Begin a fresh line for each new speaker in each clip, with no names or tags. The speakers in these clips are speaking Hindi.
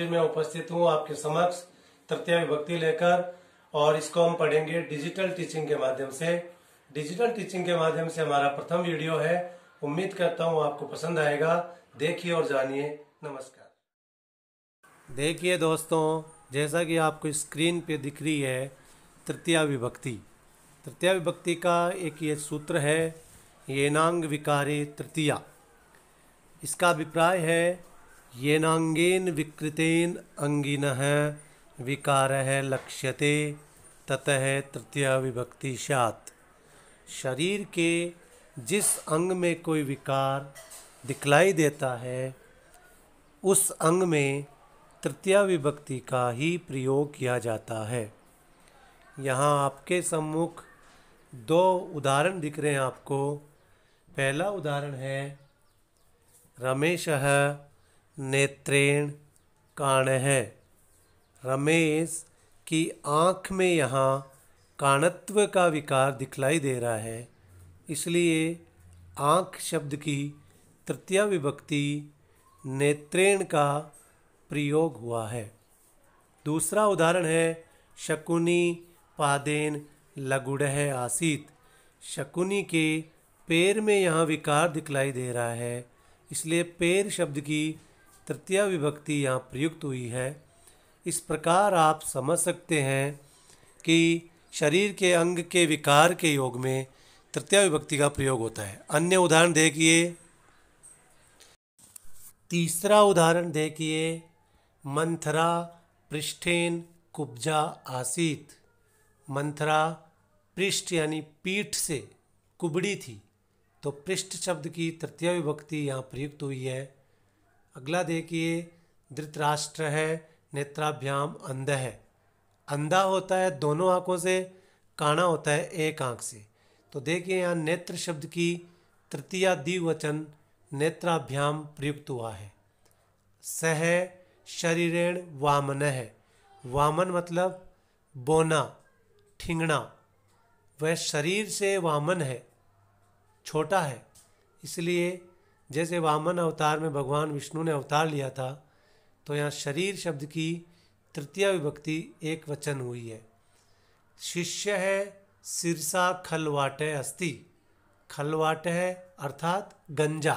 फिर मैं उपस्थित हूँ आपके समक्ष तृतीया विभक्ति लेकर, और इसको हम पढ़ेंगे डिजिटल टीचिंग के माध्यम से। डिजिटल टीचिंग के माध्यम से हमारा प्रथम वीडियो है। उम्मीद करता हूँ आपको पसंद आएगा। देखिए और जानिए। नमस्कार। देखिए दोस्तों, जैसा कि आपको स्क्रीन पे दिख रही है तृतीया विभक्ति। तृतीया विभक्ति का एक ये सूत्र है, येनांग विकारे तृतीया। इसका अभिप्राय है येनांगेन विकृतेन अंगिनः विकारः लक्ष्यते ततः तृतीया विभक्ति स्यात्। शरीर के जिस अंग में कोई विकार दिखलाई देता है उस अंग में तृतीया विभक्ति का ही प्रयोग किया जाता है। यहाँ आपके सम्मुख दो उदाहरण दिख रहे हैं आपको। पहला उदाहरण है रमेशः नेत्रेण काणः। रमेश की आँख में यहाँ काणत्व का विकार दिखलाई दे रहा है, इसलिए आँख शब्द की तृतीया विभक्ति नेत्रेण का प्रयोग हुआ है। दूसरा उदाहरण है शकुनी पादेन लगुडः आसीत्। शकुनी के पैर में यहाँ विकार दिखलाई दे रहा है, इसलिए पैर शब्द की तृतीया विभक्ति यहाँ प्रयुक्त हुई है। इस प्रकार आप समझ सकते हैं कि शरीर के अंग के विकार के योग में तृतीया विभक्ति का प्रयोग होता है। अन्य उदाहरण देखिए। तीसरा उदाहरण देखिए, मंथरा पृष्ठेन कुब्जा आसीत्। मंथरा पृष्ठ यानी पीठ से कुबड़ी थी, तो पृष्ठ शब्द की तृतीया विभक्ति यहाँ प्रयुक्त हुई है। अगला देखिए, धृतराष्ट्र है नेत्राभ्याम अंधः है। अंधा होता है दोनों आँखों से, काणा होता है एक आँख से। तो देखिए यहाँ नेत्र शब्द की तृतीया द्विवचन नेत्राभ्याम प्रयुक्त हुआ है। सह शरीरेण वामनः। वामन मतलब बोना, ठिंगना। वह शरीर से वामन है, छोटा है। इसलिए जैसे वामन अवतार में भगवान विष्णु ने अवतार लिया था, तो यहाँ शरीर शब्द की तृतीया विभक्ति एक वचन हुई है। शिष्य है सिरसा खलवाटे अस्ति। खलवाट है अर्थात गंजा।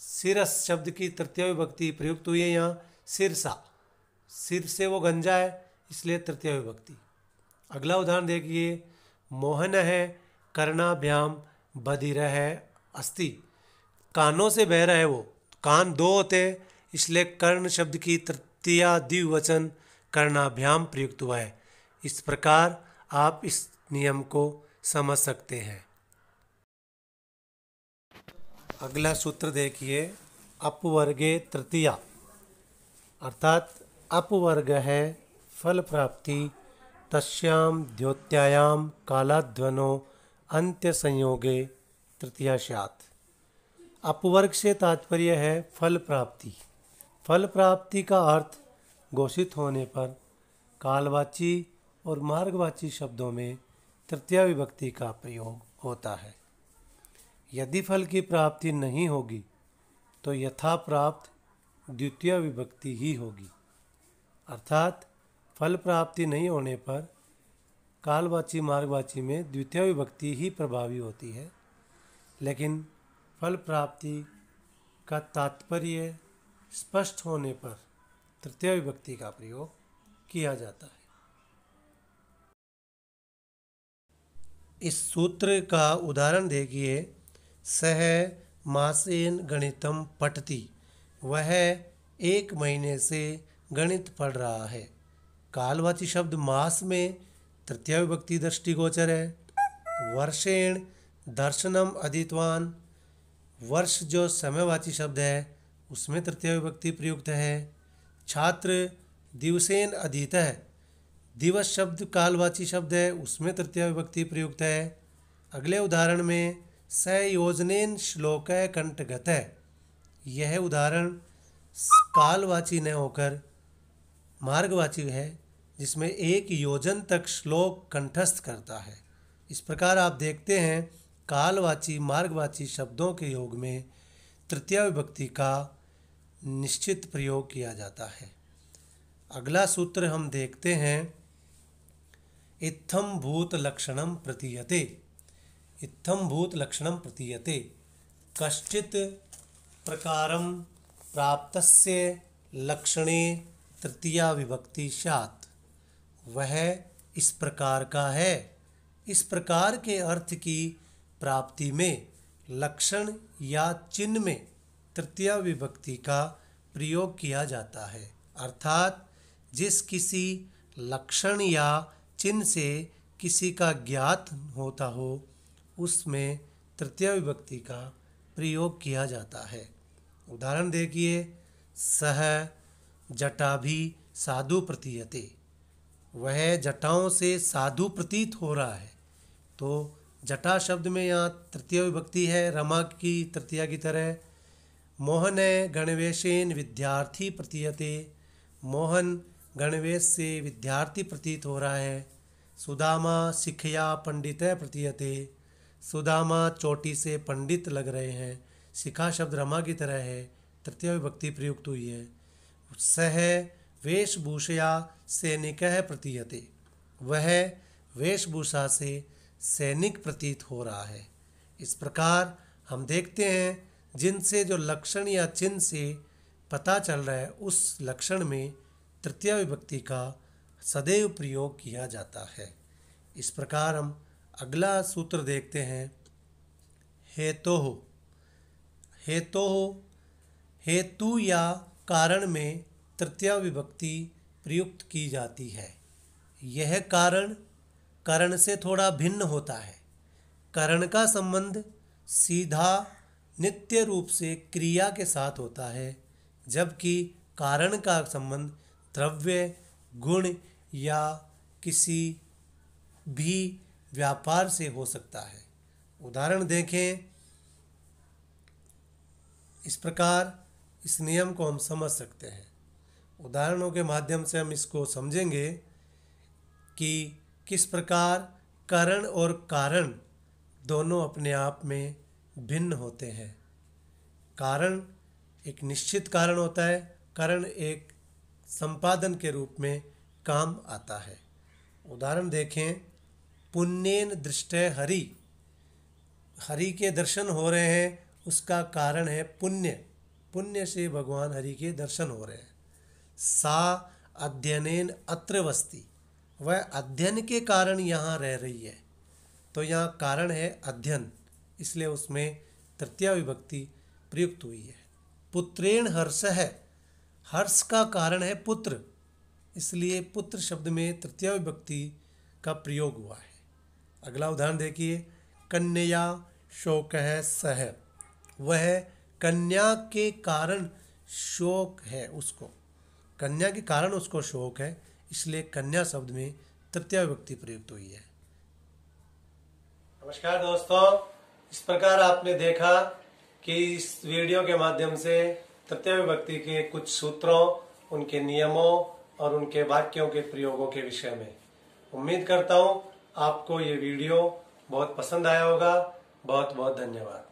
सिरस शब्द की तृतीया विभक्ति प्रयुक्त हुई है यहाँ सिरसा। सिर से वो गंजा है, इसलिए तृतीया विभक्ति। अगला उदाहरण देखिए, मोहन है कर्णाभ्याम बधिरः अस्ति। कानों से बह रहा है वो। कान दो होते हैं, इसलिए कर्ण शब्द की तृतीया द्विवचन कर्णाभ्याम प्रयुक्त हुआ है। इस प्रकार आप इस नियम को समझ सकते हैं। अगला सूत्र देखिए, अपवर्गे तृतीया। अर्थात अपवर्ग है फल प्राप्ति तस्याम द्योत्यायाम कालाध्वनो अंत्य संयोगे तृतीया स्यात्। अपवर्ग से तात्पर्य है फल प्राप्ति। फल प्राप्ति का अर्थ घोषित होने पर कालवाची और मार्गवाची शब्दों में तृतीया विभक्ति का प्रयोग होता है। यदि फल की प्राप्ति नहीं होगी तो यथा प्राप्त द्वितीय विभक्ति ही होगी। अर्थात फल प्राप्ति नहीं होने पर कालवाची मार्गवाची में द्वितीय विभक्ति ही प्रभावी होती है, लेकिन फल प्राप्ति का तात्पर्य स्पष्ट होने पर तृतीय विभक्ति का प्रयोग किया जाता है। इस सूत्र का उदाहरण देखिए, सह मासेन गणितम पठति। वह 1 महीने से गणित पढ़ रहा है। कालवाची शब्द मास में तृतीया विभक्ति दृष्टिगोचर है। वर्षेण दर्शनम अधीतवान। वर्ष जो समयवाची शब्द है उसमें तृतीया विभक्ति प्रयुक्त है। छात्र दिवसेन अधीतः। दिवस शब्द कालवाची शब्द है, उसमें तृतीया विभक्ति प्रयुक्त है। अगले उदाहरण में सयोजनेन श्लोकः कंठगतः। यह उदाहरण कालवाची न होकर मार्गवाची है, जिसमें 1 योजन तक श्लोक कंठस्थ करता है। इस प्रकार आप देखते हैं कालवाची मार्गवाची शब्दों के योग में तृतीया विभक्ति का निश्चित प्रयोग किया जाता है। अगला सूत्र हम देखते हैं, इत्थम भूत लक्षणम प्रतीयते। इत्थम भूत लक्षणम प्रतीयते कश्चित् प्रकारं प्राप्तस्य लक्षणे तृतीया विभक्ति स्यात्। वह इस प्रकार का है। इस प्रकार के अर्थ की प्राप्ति में लक्षण या चिन्ह में तृतीया विभक्ति का प्रयोग किया जाता है। अर्थात जिस किसी लक्षण या चिन्ह से किसी का ज्ञात होता हो उसमें तृतीया विभक्ति का प्रयोग किया जाता है। उदाहरण देखिए, सह जटाभि साधु प्रतीयते। वह जटाओं से साधु प्रतीत हो रहा है। तो जटा शब्द में यहाँ तृतीय विभक्ति है, रमा की तृतीया की तरह। मोहन गणवेशेन विद्यार्थी प्रतीयते। मोहन गणवेश से विद्यार्थी प्रतीत हो रहा है। सुदामा शिखया पंडित प्रतीयते। सुदामा चोटी से पंडित लग रहे हैं। शिखा शब्द रमा की तरह है, तृतीय विभक्ति प्रयुक्त हुई है। सह वेशभूषया सैनिकः प्रतीयते। वह वेशभूषा से सैनिक प्रतीत हो रहा है। इस प्रकार हम देखते हैं जिनसे जो लक्षण या चिन्ह से पता चल रहा है उस लक्षण में तृतीय विभक्ति का सदैव प्रयोग किया जाता है। इस प्रकार हम अगला सूत्र देखते हैं, हेतोः। हेतोः हेतु या कारण में तृतीया विभक्ति प्रयुक्त की जाती है। यह कारण करण से थोड़ा भिन्न होता है। करण का संबंध सीधा नित्य रूप से क्रिया के साथ होता है, जबकि कारण का संबंध द्रव्य, गुण या किसी भी व्यापार से हो सकता है। उदाहरण देखें, इस प्रकार इस नियम को हम समझ सकते हैं। उदाहरणों के माध्यम से हम इसको समझेंगे कि किस प्रकार करण और कारण दोनों अपने आप में भिन्न होते हैं। कारण एक निश्चित कारण होता है, करण एक संपादन के रूप में काम आता है। उदाहरण देखें, पुण्येन दृष्टे हरि। हरि के दर्शन हो रहे हैं, उसका कारण है पुण्य। पुण्य से भगवान हरि के दर्शन हो रहे हैं। सा अध्ययनेन अत्र वस्ति। वह अध्ययन के कारण यहाँ रह रही है। तो यहाँ कारण है अध्ययन, इसलिए उसमें तृतीया विभक्ति प्रयुक्त हुई है। पुत्रेण हर्षः। हर्ष का कारण है पुत्र, इसलिए पुत्र शब्द में तृतीया विभक्ति का प्रयोग हुआ है। अगला उदाहरण देखिए, कन्या शोकः सः। वह कन्या के कारण शोक है उसको। कन्या के कारण उसको शोक है, इसलिए कन्या शब्द में तृतीया विभक्ति प्रयुक्त हुई है। नमस्कार दोस्तों, इस प्रकार आपने देखा कि इस वीडियो के माध्यम से तृतीया विभक्ति के कुछ सूत्रों, उनके नियमों और उनके वाक्यों के प्रयोगों के विषय में। उम्मीद करता हूँ आपको ये वीडियो बहुत पसंद आया होगा। बहुत बहुत धन्यवाद।